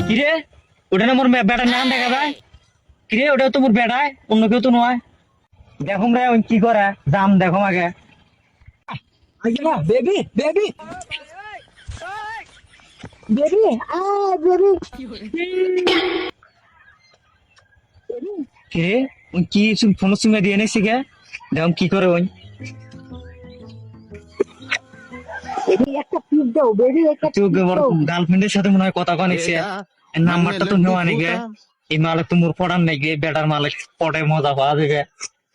কিরে ওটা না মোর বেটার নাম দেখা যায়। কিরে ওটা তো মোর বেটায়, অন্য কেউ তো নয়। দেখুন রে ওই কি করে, দাম দেখো আগে। বেবি বেবি বেবি বেবি কিরে ওই কি ফোন সুমে দিয়ে নেছি গে, দেখুন কি করে ওই। বেবি একটা পিক দাও, বেবি একটা তুই পিক দাও। গার্লফ্রেন্ডের সাথে মনে হয় কথা কনেছে, নাম্বারটা তো নেওয়া নেই গে। এই মালিক তো মোর পড়ার নেই গে, বেটার মালিক পড়ে মজা পাওয়া যাবে।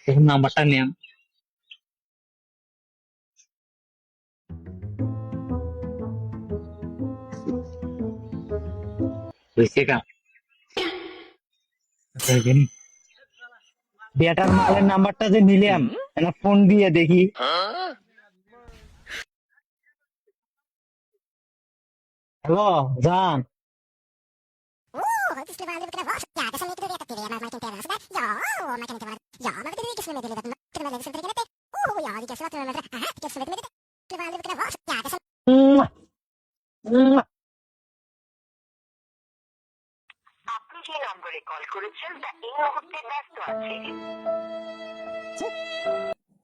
এখন নাম্বারটা নিয়াম হয়েছে কা বেটার মালের নাম্বারটা যে নিলাম, একটা ফোন দিয়ে দেখি। হ্যালো জান, Oh, det skulle vara lite vars. Ja, det som lite vet att det är man kan inte göra sådär. Ja, och man kan inte vara. Ja, man vet inte vilket som är det. Man kan vara liksom tänka lite. Oh, ja, det kanske var det. Aha, det kanske var det. Det var lite vars. Ja, det som আপনি যে নম্বরে call করেছেন তা এই মুহূর্তে ব্যস্ত আছে।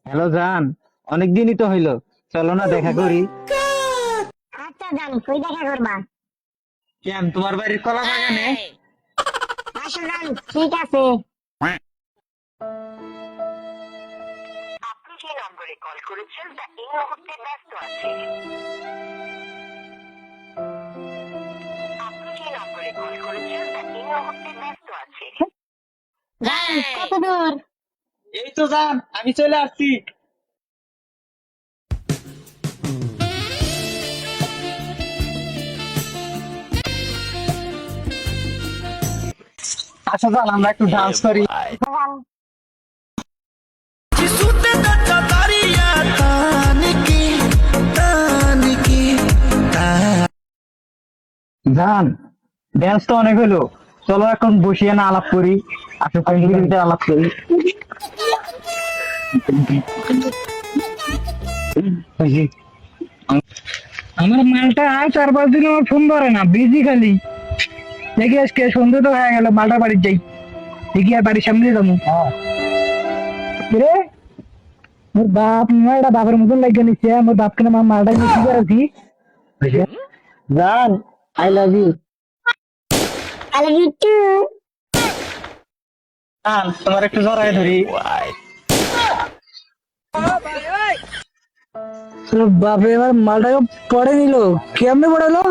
Hello জান, অনেকদিনই তো হইলো, চলো না দেখা করি। আচ্ছা জান, কই দেখা করবা? কেন তোমার বাড়ির কলা বাগানে? আসো জান, ঠিক আছে। আপনি যে নম্বরে কল করেছেন তা এই মুহূর্তে ব্যস্ত আছে। আপনি যে নম্বরে কল করেছেন তা এই মুহূর্তে ব্যস্ত আছে। জান, কত দূর? এই তো জান, আমি চলে আসছি। আচ্ছা জান, আমরা একটু ডান্স করি। জান, জান ড্যান্স তো অনেক হলো, চলো এখন বসিয়ে না আলাপ করি। আসো কম্পিউটারে আলাপ করি। আমার মালটা আয় 4-5 দিন আমার ফোন ধরে না, বিজি খালি। দেখি আজকে সন্ধ্যে তো হয়ে গেল, মালটা বাড়ির যাই। দেখি আর বাড়ির সামনে যাবো। রে মোর বাপ মালটা বাপের মতন লাগে নিচ্ছে, আমার বাপকে না মালটা নিয়ে কি করেছি। জান I love you. I love you too. জান তোমার একটু জড়ায় ধরি। বাপরে এবার মালটাকে পড়ে নিল, কেমনে পড়ালো?